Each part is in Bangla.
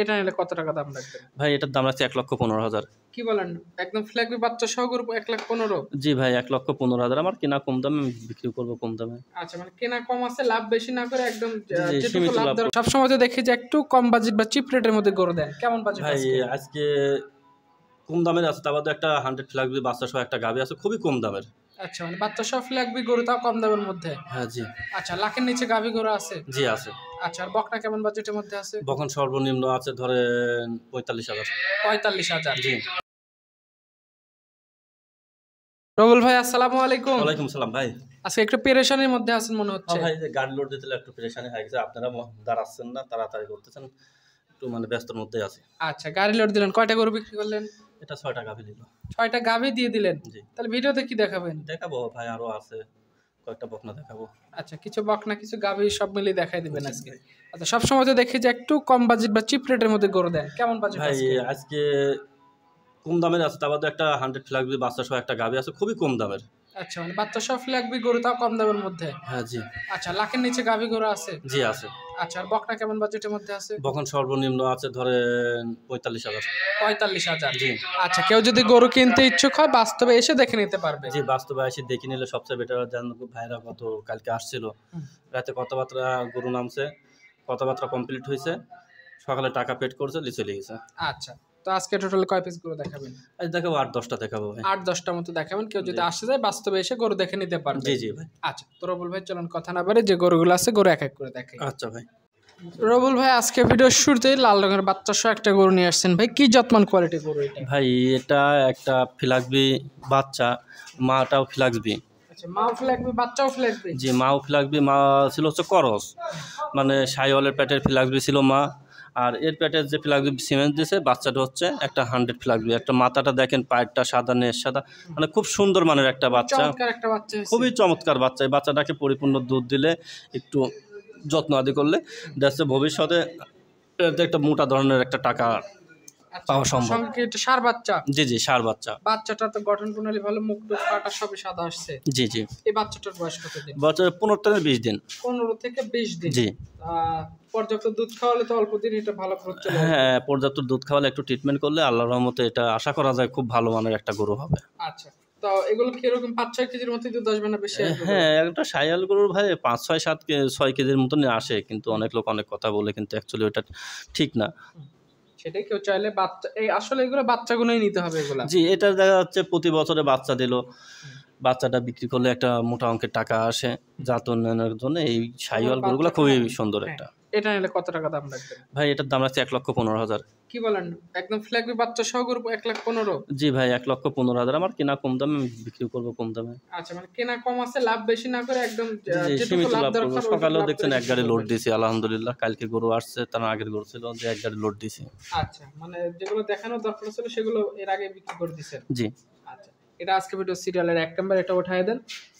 এটা নিলে কত টাকা দাম রাখবেন? ভাই এটার দাম আছে 1,15,000। কি বলেন, একদম ফ্ল্যাগবি বাচ্চা সহ গরু 1,15,000? জি ভাই 1,15,000 আমার কিনা কম দামে, আমি বিক্রি করবো কম দামে। আচ্ছা, মানে কেনা কম আছে, লাভ বেশি না করে একদম জি, যেটুকু সীমিত লাভ লাভ। দরকার। সবসময় তো দেখি যে একটু কম বাজেট বা চিপ রেটের মধ্যে গরু দেন, কেমন বাজেট ভাই আজকে? আজকে কম দামের আছে, তার মধ্যে একটা 100 ফ্ল্যাগবি বাচ্চা সহ একটা গাভী আছে, খুবই কম দামের। আচ্ছা, মানে বাচ্চা সহ ফ্ল্যাগবি গরু, তাও কম দামের মধ্যে? হ্যাঁ জি। আচ্ছা, লাখের নিচে গাভী গরু আছে? জি আছে। আচ্ছা, আর বকনা কেমন বাজেটের মধ্যে আছে? বখন সর্বনিম্ন আছে ধরেন 45,000। 45,000? জি। রবুল ভাই, আসসালামু আলাইকুম। ওয়ালাইকুম সালাম ভাই। আজকে একটু পেরেশানির মধ্যে আছেন মনে হচ্ছে। ভাই যে গাড়ি লোড দিতে একটু পেরেশানি হয়ে গেছে, আপনারা দাঁড়াচ্ছেন না, তাড়াতাড়ি করতেছেন, একটু মানে ব্যস্তর মধ্যে আছি। আচ্ছা, গাড়ি লোড দিলেন, কয়টা গরু বিক্রি করলেন? এটা 6টা গাভী দিল। 6টা গাভী দিয়ে দিলেন? জি। তাহলে ভিডিওতে কি দেখাবেন? দেখাবো ভাই, আরো আছে কয়েকটা বকনা দেখাবো। আচ্ছা, কিছু বকনা কিছু গাভী সব মিলিয়ে দেখাই দিবেন আজকে। আচ্ছা, সবসময় তো দেখি যে একটু কম বাজেট বা চিপ রেটের মধ্যে গরু দেন, কেমন বাজেট ভাই আজকে? আজকে কম দামের আছে, তার মধ্যে একটা 100 ফ্ল্যাগবি বাচ্চা সহ একটা গাভী আছে, খুবই কম দামের। আচ্ছা, মানে বাচ্চা সহ ফ্ল্যাগবি গরু, তাও কম দামের মধ্যে? হ্যাঁ জি। আচ্ছা, লাখের নিচে গাভী গরু আছে? জি আছে। আচ্ছা, আর বকনা কেমন বাজেটের মধ্যে আছে? বখন সর্বনিম্ন আছে ধরেন 45,000। 45,000? জি। আচ্ছা, কেউ যদি গরু কিনতে ইচ্ছুক হয় বাস্তবে এসে দেখে নিতে পারবে? জি, বাস্তবে এসে দেখে নিলে সবচেয়ে বেটার। জান ভাইরা গত কালকে আসছিল, রাতে কথাবার্তা গরু নামছে, কথাবার্তা কমপ্লিট হয়েছে, সকালে টাকা পেড করছে, চলে গেছে। আচ্ছা, তো আজকে টোটাল কয় পিস গরু দেখাবেন? আজ দেখাবো 8-10টা দেখাবো ভাই। 8-10টা মতো দেখাবেন, কেউ যদি আসে যায় বাস্তবে এসে গরু দেখে নিতে পারবে? জি জি ভাই। আচ্ছা, তো রবুল ভাই চলুন কথা না বাড়ে যে গরুগুলো আছে গরু এক এক করে দেখাই। আচ্ছা ভাই। রবুল ভাই, আজকে ভিডিওর শুরুতেই লাল রঙের বাচ্চা সহ একটা গরু নিয়ে আসছেন ভাই, কি যত্মান কোয়ালিটি গরু এটা? ভাই এটা একটা ফ্ল্যাগবি বাচ্চা, মাটাও ফ্ল্যাগবি। আচ্ছা, মাও ফ্ল্যাগবি বাচ্চাও ফ্ল্যাগবি? জি, মাও ফ্ল্যাগবি, মা ছিল হচ্ছে করস, মানে সাইওয়ালের পেটের ফ্ল্যাগবি ছিল মা, আর এর পেটের যে ফ্ল্যাগবি সিমেন্ট দিয়েছে বাচ্চাটা হচ্ছে একটা 100 ফ্ল্যাগবি। একটা মাথাটা দেখেন, পায়েরটা সাদা, নেশ সাদা, মানে খুব সুন্দর মানের একটা বাচ্চা, চমৎকার একটা বাচ্চা হয়েছে। খুবই চমৎকার বাচ্চা। এই বাচ্চাটাকে পরিপূর্ণ দুধ দিলে, একটু যত্ন আদি করলে দেখছে ভবিষ্যতে এতে একটা মোটা ধরনের একটা টাকা আচ্ছা, পাওয়া সম্ভব। সঙ্গে কি এটা ষাঁড় বাচ্চা? জি জি, ষাঁড় বাচ্চা। বাচ্চাটা তো গঠন প্রণালী ভালো, মুখ টুক পাটা সবই সাদা আসছে। জি জি। এই বাচ্চাটার বয়স কত দিন? বছরে 15 থেকে 20 দিন। 15 থেকে 20 দিন? জি। পর্যাপ্ত দুধ খাওয়ালে তো অল্প দিন এটা ভালো গ্রোথ চলে আসবে। হ্যাঁ, পর্যাপ্ত দুধ খাওয়ালে, একটু ট্রিটমেন্ট করলে আল্লাহর রহমতে এটা আশা করা যায় খুব ভালো মানের একটা গরু হবে। আচ্ছা, তো এগুলো কিরকম 5-6 কেজির মতো দুধ আসবে না বেশি আসবে? হ্যাঁ, একটা সাইয়াল গরুর ভাই 5-6 কেজির মতন আসে, কিন্তু অনেক লোক অনেক কথা বলে, কিন্তু অ্যাকচুয়ালি ওটা ঠিক না। সেটাই, কেউ চাইলে বাচ্চা, এই আসলে এগুলো বাচ্চাগুলোই নিতে হবে এগুলা। জি, এটা দেখা যাচ্ছে প্রতি বছরে বাচ্চা দিল, বাচ্চাটা বিক্রি করলে একটা মোটা অঙ্কের টাকা আসে, জাত উন্নয়নের জন্য এই সাইওয়াল গরুগুলো খুবই সুন্দর একটা। এটা নিলে কত টাকা দাম রাখবেন? ভাই এটার দাম আছে 1,15,000। কি বলেন, একদম ফ্ল্যাগবি বাচ্চা সহ গরু 1,15,000? জি ভাই, 1,15,000 আমার কিনা কম দামে, আমি বিক্রি করবো কম দামে। আচ্ছা, মানে কেনা কম আছে, লাভ বেশি না করে একদম জি, যেটুকু সীমিত লাভ লাভ করবো। দরকার। সকালেও দেখছেন এক গাড়ি লোড দিয়েছি, আলহামদুলিল্লাহ। কালকে গরু আসছে, তার আগের গরু ছিল, যে এক গাড়ি লোড দিয়েছি। আচ্ছা, মানে যেগুলো দেখানোর দরকার ছিল সেগুলো এর আগে বিক্রি করে দিয়েছেন? জি। আচ্ছা, এটা আজকে ভিডিও সিরিয়ালের 1 নাম্বার, এটা উঠায় দেন।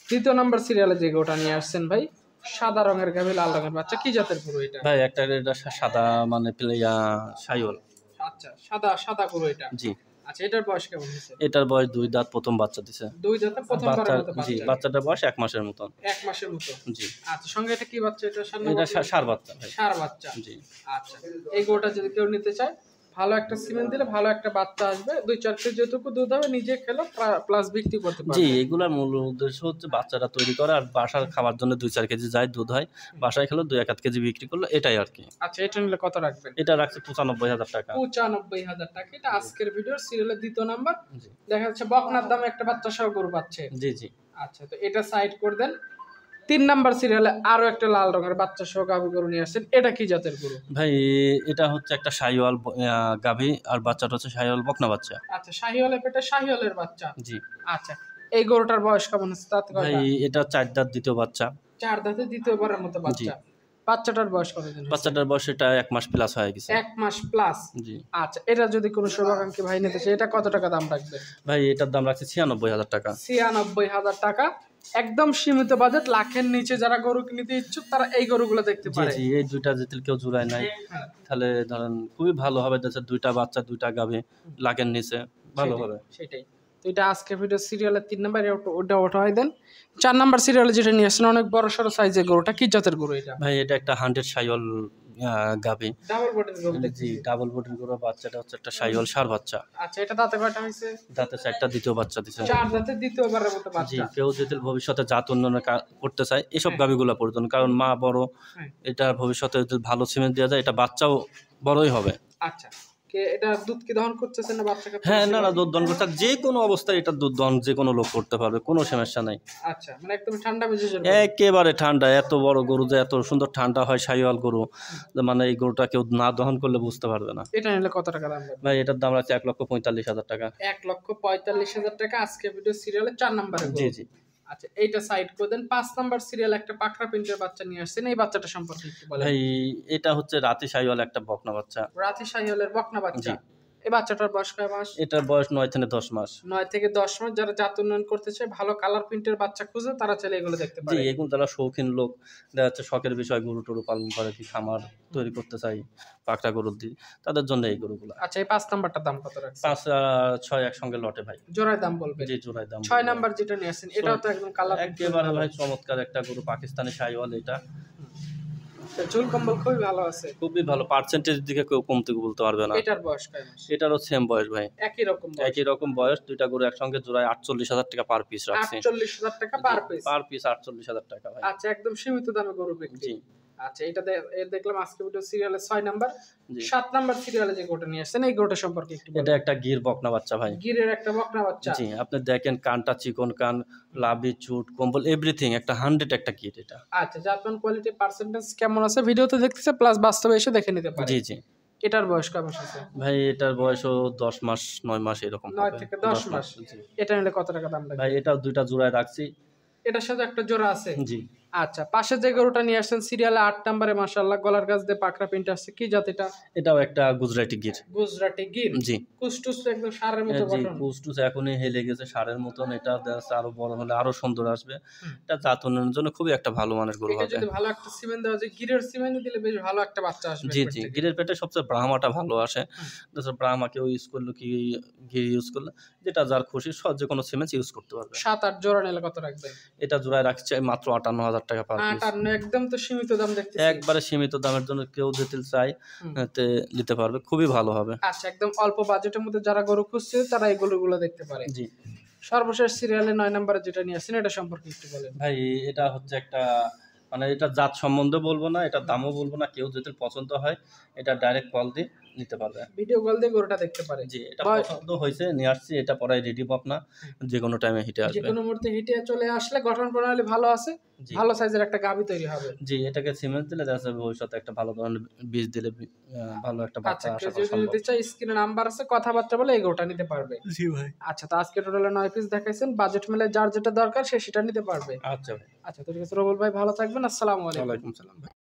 2য় নাম্বার সিরিয়ালে যে গোটা নিয়ে আসছেন ভাই, সাদা রঙের গাভী, লাল রঙের বাচ্চা, কি জাতের গরু এটা? ভাই একটা এটা সাদা, মানে সাইওয়াল। আচ্ছা, সাদা সাদা গরু এটা? জি। আচ্ছা, এটার বয়স কেমন হয়েছে? এটার বয়স 2 দাঁত, প্রথম বাচ্চা দিছে। 2 দাঁতে প্রথমবারের মতো জি, বাচ্চা? বাচ্চাটার বয়স 1 মাসের মতন। 1 মাসের মতো? জি। আচ্ছা, সঙ্গে এটা কি বাচ্চা? এটা এটা ষাঁড় বাচ্চা ভাই। ষাঁড় বাচ্চা? জি। আচ্ছা, এই গরুটা যদি কেউ নিতে চায়, ভালো একটা সিমেন্ট দিলে ভালো একটা বাচ্চা আসবে, 2-4 কেজি যেটুকু দুধ হবে নিজে খেলো প্লাস বিক্রি করতে পারবে। জি, এগুলার মূল উদ্দেশ্য হচ্ছে বাচ্চারা তৈরি করা, আর বাসার খাবার জন্য 2-4 কেজি যায় দুধ হয়, বাসায় খেলো 2-1 কেজি বিক্রি করলো, এটাই আর কি। আচ্ছা, এটা নিলে কত রাখবেন? এটা রাখছে 95,000 টাকা। 95,000 টাকা। এটা আজকের ভিডিওর সিরিয়ালের 2য় নাম্বার। জি দেখা যাচ্ছে বকনার দামে একটা বাচ্চা সহ গরু পাচ্ছে। জি জি। আচ্ছা, তো এটা সাইড করে দেন। 3 নাম্বার সিরিয়ালে আরো একটা লাল রঙের বাচ্চা সহ গাভী গরু নিয়ে আসছেন, এটা কি জাতের গরু? ভাই এটা হচ্ছে একটা সাইওয়াল গাভী, আর বাচ্চাটা হচ্ছে সাইওয়াল বকনা বাচ্চা। আচ্ছা, শাহিওয়ালের পেটে শাহিওয়ালের বাচ্চা? জি। আচ্ছা, এই গরুটার বয়স কেমন আছে? তাতে ভাই কয়টা? এটা 4 দাঁত, দ্বিতীয় বাচ্চা। 4 দাঁতে দ্বিতীয়বারের মতো বাচ্চা? বাচ্চাটার বয়স কতদিন? বাচ্চাটার বয়স এটা 1 মাস প্লাস হয়ে গেছে। 1 মাস প্লাস? জি। আচ্ছা, এটা যদি কোনো শুভাকাঙ্ক্ষী ভাই নিতে চায়, এটা কত টাকা দাম রাখবে? ভাই এটার দাম রাখছে 96,000 টাকা। 96,000 টাকা, একদম সীমিত বাজেট। লাখের নিচে যারা গরু নিতে ইচ্ছুক তারা এই গরুগুলো দেখতে জি পারে। জি, এই দুইটা যদি কেউ জোড়ায় নাই, তাহলে ধরেন খুবই ভালো হবে। যাচ্ছে 2টা বাচ্চা, 2টা গাভী, লাখের নিচে ভালো হবে। সেটাই। তো এটা আজকে ভিডিও সিরিয়ালের 3 নাম্বার, ওটা ওঠাই দেন। 4 নাম্বার সিরিয়ালে যেটা নিয়ে আসছেন অনেক বড় সড়ো সাইজের গরুটা, কি জাতের গরু এটা? ভাই এটা একটা 100 সাইওয়াল গাভী। ডাবল বডির গরু দেখছি। জি, ডাবল বডির গরু, বাচ্চাটা হচ্ছে একটা শাহিওয়াল ষাঁড় বাচ্চা। আচ্ছা, এটা দাঁতে কয়টা হয়েছে? দাঁতে 4টা, দ্বিতীয় বাচ্চা দিছে। 4 দাঁতে দ্বিতীয়বারের মতো জি, বাচ্চা। কেউ যদি ভবিষ্যতে জাত উন্নয়নের করতে চায় এসব হ্যাঁ। গাভীগুলো প্রয়োজন, কারণ মা বড়, হ্যাঁ। এটা ভবিষ্যতে যদি ভালো সিমেন্ট দেওয়া যায় এটা বাচ্চাও বড়ই হবে। আচ্ছা, এটা দুধ কি দহন করতেছে না বাচ্চাকে? হ্যাঁ, না দুধ দহন করতে যে কোনো অবস্থায় এটা দুধ দহন যে কোনো লোক করতে পারবে, কোনো সমস্যা নাই। আচ্ছা, মানে একদম ঠান্ডা মেজাজের গরু। একেবারে ঠান্ডা, এত বড় গরু যে এত সুন্দর ঠান্ডা হয় শাহিওয়াল গরু, মানে এই গরুটা কেউ না দহন করলে বুঝতে পারবে না। এটা নিলে কত টাকা দাম লাগবে? ভাই এটার দাম আছে 1,45,000 টাকা। 1,45,000 টাকা। আজকে ভিডিও সিরিয়ালে 4 নম্বরে গরু। জি জি। আচ্ছা, এইটা সাইড করে দেন। 5 নাম্বার সিরিয়াল একটা পাকড়া প্রিন্টের বাচ্চা নিয়ে আসছেন, এই বাচ্চাটা সম্পর্কে একটু বলেন। ভাই এটা হচ্ছে রাতি শাহিওয়াল একটা বকনা বাচ্চা। রাতি শাহিওয়ালের বকনা বাচ্চা। জি। এই বাচ্চাটার বয়স কয় মাস? এটার বয়স 9 থেকে 10 মাস। 9 থেকে 10 মাস। যারা জাত উন্নয়ন করতে চায়, ভালো কালার প্রিন্টের বাচ্চা খুঁজে, তারা চাইলে এগুলো দেখতে জি, পারে। এগুলো যারা শৌখিন লোক, দেখা যাচ্ছে শখের বিষয় গরু টরু পালন করে, কি খামার তৈরি করতে চাই পাকড়া গরুর দিয়ে, তাদের জন্য এই গরুগুলো। আচ্ছা, এই 5 নাম্বারটার দাম কত রাখছেন? 5 আর 6 একসঙ্গে লটে ভাই। জোড়ায় দাম বলবেন? জি, জোড়ায় দাম। 6 নাম্বার যেটা নিয়ে আসছেন, এটাও তো একদম কালার একেবারে ভাই চমৎকার একটা গরু, পাকিস্তানি শাহিওয়াল। এটা ঝুল কম্বল খুবই ভালো আছে। খুবই ভালো, পার্সেন্টেজ দিকে কেউ কমতে বলতে পারবে না। এটার বয়স কয় মাস? এটারও সেম বয়স ভাই, একই রকম বয়স। একই রকম বয়স। দুইটা গরু একসঙ্গে জোড়ায় 48,000 টাকা পার পিস রাখছি। 48,000 টাকা পার পিস। পার পিস 48,000 টাকা ভাই। আচ্ছা, একদম সীমিত দামে গরু বিক্রি। জি। আচ্ছা, এটা দেখলাম আজকে ভিডিও সিরিয়ালে 6 নাম্বার। জি। 7 নাম্বার সিরিয়ালে যে গরুটা নিয়ে আসছেন, এই গরুটা সম্পর্কে একটু বলেন। এটা একটা গির বকনা বাচ্চা ভাই। গিরের একটা বকনা বাচ্চা। জি, আপনি দেখেন কানটা চিকন কান, লাভি চুট কম্বল এভরিথিং, একটা 100 একটা গির এটা। আচ্ছা, জাতমান কোয়ালিটি পার্সেন্টেজ কেমন আছে ভিডিওতে দেখতেছে, প্লাস বাস্তবে এসে দেখে নিতে পারে। জি জি। এটার বয়স কয় মাস আছে? ভাই এটার বয়সও 10 মাস 9 মাস এরকম 9 হবে। থেকে 10 মাস। জি। এটা নিলে কত টাকা দাম লাগবে? ভাই এটাও দুইটা জোড়ায় রাখছি। এটার সাথে একটা জোড়া আছে। জি। আচ্ছা, পাশে যে গরুটা নিয়ে আসছেন সিরিয়ালে 8 নম্বরে, মাশাআল্লাহ গলার কাছ দিয়ে পাকড়া প্রিন্ট আছে, কি জাত এটা? এটাও একটা গুজরাটি গির। গুজরাটি গির। জি। কুসটুস একদম ষাঁড়ের মতো জি, গঠন। কুসটুস এখনই হেলে গেছে ষাঁড়ের মতন। এটা দেখা যাচ্ছে আরো বড় হলে আরো সুন্দর আসবে। হুম। এটা জাত উন্নয়নের জন্য খুবই একটা ভালো মানের গরু এটা হবে। যদি ভালো একটা সিমেন্ট দেওয়া যায়, গিরের সিমেন্ট দিলে বেশ ভালো একটা বাচ্চা আসবে। জি জি, গিরের পেটে সবচেয়ে ব্রাহ্মাটা ভালো আসে। হুম। তাছাড়া ব্রাহ্মা কেউ ইউজ করলো কি গির ইউজ করলে, যেটা যার খুশি সব যে কোনো সিমেন্ট ইউজ করতে পারবে। 7-8 জোড়া নিলে কত রাখবেন? এটা জোড়ায় রাখছে মাত্র 58,000 টাকা পার পিস। 58, একদম তো সীমিত দাম দেখতেছি। একবারে সীমিত দামের জন্য কেউ যেতে চায় হুম। তে নিতে পারবে, খুবই ভালো হবে। আচ্ছা, একদম অল্প বাজেটের মধ্যে যারা গরু খুঁজছে তারা এই গরুগুলো দেখতে পারে। জি সর্বশেষ সিরিয়ালে 9 নম্বরে যেটা নিয়ে আসছেন, এটা সম্পর্কে একটু বলেন। ভাই, এটা হচ্ছে একটা, মানে এটা জাত সম্বন্ধে বলবো না, এটা দামও বলবো না, কেউ যদি পছন্দ হয় এটা ডাইরেক্ট কল দিয়ে নিতে পারবে। ভিডিও কল দিয়ে গরুটা দেখতে পারে। জি, এটা পছন্দ হয়েছে নিয়ে আসছি, এটা পরে রেডি বকনা, যে কোনো টাইমে হিটে যে আসবে। কোনো মুহূর্তে হিটে চলে আসলে গঠন প্রণালী ভালো আছে, জি। ভালো সাইজের একটা গাভী তৈরি হবে। জি, এটাকে সিমেন্ট দিলে দেখা যাবে ভবিষ্যতে একটা ভালো ধরনের বীজ দিলে ভালো একটা বাচ্চা আচ্ছা, কেউ আসা করা যদি সম্ভব। নিতে চায় স্ক্রিনে নাম্বার আছে, কথাবার্তা বলে এই গরুটা নিতে পারবে। জি ভাই। আচ্ছা, তো আজকে টোটালে 9 পিস দেখাইছেন, বাজেট মিলে যার যেটা দরকার সে সেটা নিতে পারবে। আচ্ছা ভাই। আচ্ছা, তো ঠিক আছে রবুল ভাই, ভালো থাকবেন। আসসালামু আলাইকুম। ওয়ালাইকুম সালাম ভাই।